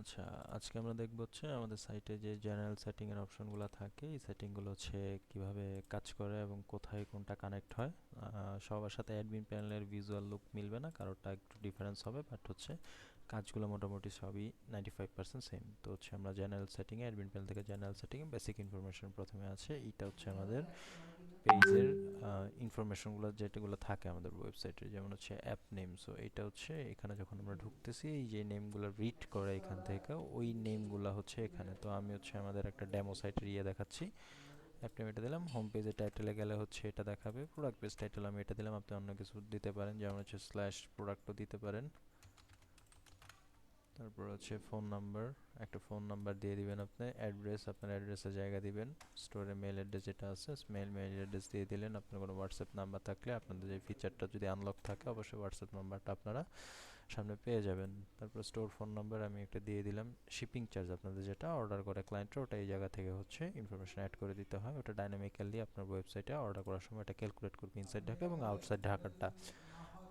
আচ্ছা, আজকে আমরা দেখব হচ্ছে আমাদের সাইটে যে জেনারেল সেটিং এর অপশনগুলো থাকে, এই সেটিংগুলো হচ্ছে কিভাবে কাজ করে এবং কোথায় কোনটা কানেক্ট হয়। সবার সাথে অ্যাডমিন প্যানেলের ভিজুয়াল লুক মিলবে না, কারোরটা একটু ডিফারেন্স হবে, বাট হচ্ছে কাজগুলো মোটামুটি সবই 95% সেম। তো হচ্ছে আমরা জেনারেল সেটিংয়ে, অ্যাডমিন প্যানেল থেকে জেনারেল সেটিংয়ে বেসিক ইনফরমেশন প্রথমে আছে। এইটা হচ্ছে আমাদের পেজের ইনফরমেশনগুলো যেটাগুলো থাকে আমাদের ওয়েবসাইটে, যেমন হচ্ছে অ্যাপ নেম। সো এটা হচ্ছে এখানে যখন আমরা ঢুকতেছি, এই যে নেমগুলো রিড করে এখান থেকে, ওই নেমগুলো হচ্ছে এখানে। তো আমি হচ্ছে আমাদের একটা ডেমো সাইটের দেখাচ্ছি। অ্যাপ নেম এটা দিলাম, হোম পেজের টাইটেলে গেলে হচ্ছে এটা দেখাবে, প্রোডাক্ট পেজ টাইটেল আমি এটা দিলাম, আপনি অন্য কিছু দিতে পারেন, যেমন হচ্ছে স্ল্যাশ প্রোডাক্টও দিতে পারেন। তারপর হচ্ছে ফোন নাম্বার, একটা ফোন নাম্বার দিয়ে দিবেন আপনি। অ্যাড্রেস, আপনার অ্যাড্রেসের জায়গা দিবেন। স্টোরে মেল অ্যাড্রেস যেটা আছে, মেল অ্যাড্রেস দিয়ে দিলেন। আপনার কোনো হোয়াটসঅ্যাপ নাম্বার থাকলে, আপনাদের যে ফিচারটা যদি আনলক থাকে, অবশ্যই হোয়াটসঅ্যাপ নাম্বারটা আপনারা সামনে পেয়ে যাবেন। তারপর স্টোর ফোন নাম্বার আমি একটা দিয়ে দিলাম। শিপিং চার্জ আপনাদের যেটা অর্ডার করে ক্লায়েন্টরা, ওটা এই জায়গা থেকে হচ্ছে ইনফরমেশন অ্যাড করে দিতে হয়। ওটা ডাইনামিক্যালি আপনার ওয়েবসাইটে অর্ডার করার সময় এটা ক্যালকুলেট করবে ইনসাইড ঢাকা এবং আউটসাইড ঢাকাটা।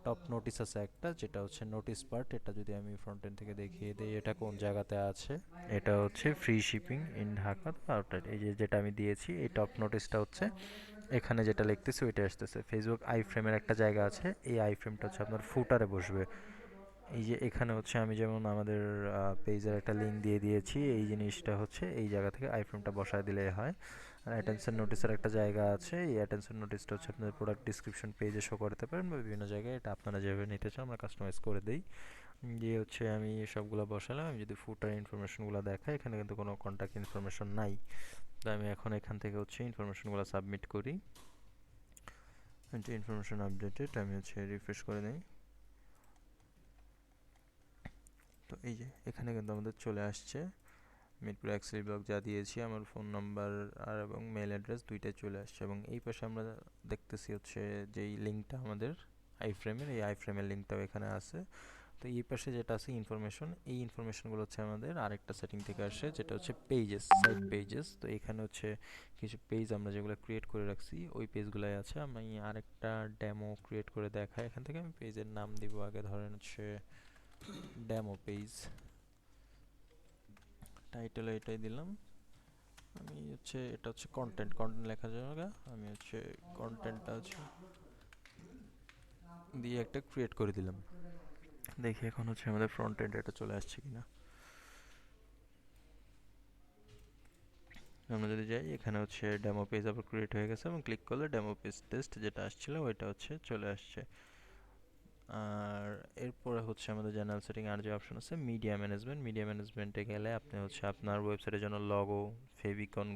টপ নোটিস আছে একটা, যেটা হচ্ছে নোটিস পার্ট। এটা যদি আমি ফ্রন্ট এন্ড থেকে দেখিয়ে দিই এটা কোন জায়গাতে আছে, এটা হচ্ছে free shipping in Dhaka outside. এই যে যেটা আমি দিয়েছি, এই টপ নোটিসটা হচ্ছে এখানে যেটা লিখতেছি ওইটা আসতেছে। ফেসবুক আই ফ্রেমের একটা জায়গা আছে, এই আই ফ্রেমটা হচ্ছে আপনার ফুটারে বসবে। এই যে এখানে হচ্ছে আমি যেমন আমাদের পেজের একটা লিঙ্ক দিয়ে দিয়েছি, এই জিনিসটা হচ্ছে এই জায়গা থেকে আইফ্রেমটা বসায় দিলে হয়। আর অ্যাটেনশন নোটিসের একটা জায়গা আছে, এই অ্যাটেনশন নোটিসটা হচ্ছে আপনাদের প্রোডাক্ট ডিসক্রিপশন পেজে শো করতে পারেন বা বিভিন্ন জায়গায়, এটা আপনারা যেভাবে নিতে চান আমরা কাস্টমাইজ করে দিই। দিয়ে হচ্ছে আমি সবগুলো বসালাম। আমি যদি ফুটার ইনফরমেশনগুলো দেখাই, এখানে কিন্তু কোনো কন্ট্যাক্ট ইনফরমেশন নাই। তো আমি এখন এখান থেকে হচ্ছে ইনফরমেশনগুলো সাবমিট করি। ইনফরমেশন আপডেটেড, আমি হচ্ছে রিফ্রেশ করে নিই। তো এই যে এখানে কিন্তু আমাদের চলে আসছে মিরপুর এক্সেল ব্লগ যা দিয়েছি, আমার ফোন নাম্বার আর এবং মেল অ্যাড্রেস দুইটাই চলে আসছে। এবং এই পাশে আমরা দেখতেছি হচ্ছে যেই লিঙ্কটা আমাদের আইফ্রেমের, এই আইফ্রেমের লিঙ্কটাও এখানে আছে। তো এই পাশে যেটা আছে ইনফরমেশন, এই ইনফরমেশনগুলো হচ্ছে আমাদের আরেকটা সেটিং থেকে আসে, যেটা হচ্ছে পেজেস, সাইট পেজেস। তো এখানে হচ্ছে কিছু পেজ আমরা যেগুলো ক্রিয়েট করে রাখছি ওই পেজগুলাই আছে। আমি আরেকটা ডেমো ক্রিয়েট করে দেখাই। এখান থেকে আমি পেজের নাম দিব আগে, ধরেন হচ্ছে ডেমো পেজ। টাইটেল এটাই দিলাম। আমি হচ্ছে এটা হচ্ছে কন্টেন্ট, কন্টেন্ট লেখার জায়গা আমি হচ্ছে কন্টেন্টটা হচ্ছে দিয়ে একটা ক্রিয়েট করে দিলাম। দেখি এখন হচ্ছে আমাদের ফ্রন্ট এন্ড এটা চলে আসছে কিনা। আমরা যদি যাই, এখানে হচ্ছে ডেমো পেজ আবার ক্রিয়েট হয়ে গেছে এবং ক্লিক করলে ডেমো পেজ টেস্ট যেটা আসছিল ওইটা হচ্ছে চলে আসছে। আর এরপরে হচ্ছে আমাদের জেনারেল সেটিং আর যে অপশন আছে মিডিয়া ম্যানেজমেন্ট, মিডিয়া ম্যানেজমেন্টে গেলে আপনি হচ্ছে আপনার ওয়েবসাইটের জন্য লগো, ফেভিকন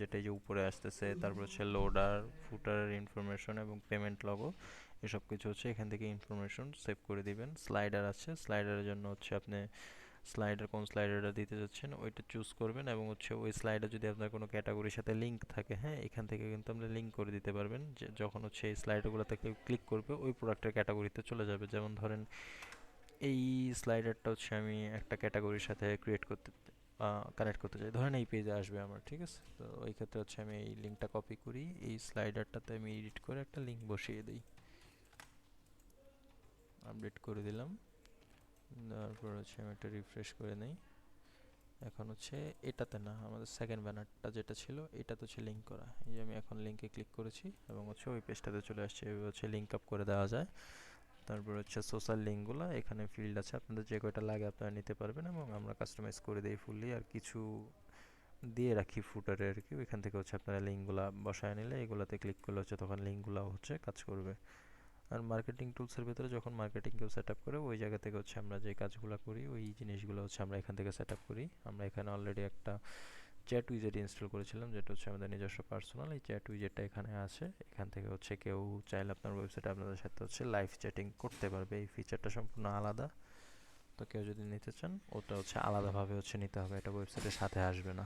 যেটা এই যে উপরে আসতেছে, তারপর হচ্ছে লোডার, ফুটারের ইনফরমেশন এবং পেমেন্ট লগো, এসব কিছু হচ্ছে এখান থেকে ইনফরমেশন সেভ করে দিবেন। স্লাইডার আছে, স্লাইডারের জন্য হচ্ছে আপনি কোন স্লাইডারটা দিতে যাচ্ছেন ওইটা চুজ করবেন এবং হচ্ছে ওই স্লাইডার যদি আপনার কোনো ক্যাটাগরির সাথে লিঙ্ক থাকে, হ্যাঁ, এখান থেকে কিন্তু আপনি লিঙ্ক করে দিতে পারবেন, যে যখন হচ্ছে এই স্লাইডারগুলোতে কেউ ক্লিক করবে ওই প্রোডাক্টের ক্যাটাগরিতে চলে যাবে। যেমন ধরেন এই স্লাইডারটা হচ্ছে আমি একটা ক্যাটাগরির সাথে কানেক্ট করতে চাই, ধরেন এই পেজে আসবে আমার, ঠিক আছে? তো ওই ক্ষেত্রে হচ্ছে আমি এই লিঙ্কটা কপি করি, এই স্লাইডারটাতে আমি এডিট করে একটা লিঙ্ক বসিয়ে দিই, আপডেট করে দিলাম। তারপর হচ্ছে আমি একটা রিফ্রেশ করে নেই। এখন হচ্ছে এটাতে না, আমাদের সেকেন্ড ব্যানারটা যেটা ছিল এটাতে হচ্ছে লিঙ্ক করা। এই যে আমি এখন লিঙ্কে ক্লিক করেছি এবং হচ্ছে ওই পেজটাতে চলে আসছে। এভাবে হচ্ছে লিঙ্ক আপ করে দেওয়া যায়। তারপর হচ্ছে সোশ্যাল লিঙ্কগুলো, এখানে ফিল্ড আছে, আপনাদের যে কয়টা লাগে আপনারা নিতে পারবেন এবং আমরা কাস্টমাইজ করে দিই ফুললি। আর কিছু দিয়ে রাখি ফুটারে আর কি, ওইখান থেকে হচ্ছে আপনারা লিঙ্কগুলো বসায় নিলে এগুলোতে ক্লিক করলে হচ্ছে তখন লিঙ্কগুলো হচ্ছে কাজ করবে। আর মার্কেটিং টুলসের ভেতরে যখন মার্কেটিং কেউ সেট আপ করে, ওই জায়গা থেকে হচ্ছে আমরা যে কাজগুলো করি ওই জিনিসগুলো হচ্ছে আমরা এখান থেকে সেট আপ করি। আমরা এখানে অলরেডি একটা চ্যাট উইজেট ইনস্টল করেছিলাম, যেটা হচ্ছে আমাদের নিজস্ব পার্সোনাল। এই চ্যাট উইজেটটা এখানে আছে, এখান থেকে হচ্ছে কেউ চাইলে আপনার ওয়েবসাইটে আপনাদের সাথে হচ্ছে লাইভ চ্যাটিং করতে পারবে। এই ফিচারটা সম্পূর্ণ আলাদা, তো কেউ যদি নিতে চান ওটা হচ্ছে আলাদাভাবে হচ্ছে নিতে হবে, এটা ওয়েবসাইটের সাথে আসবে না।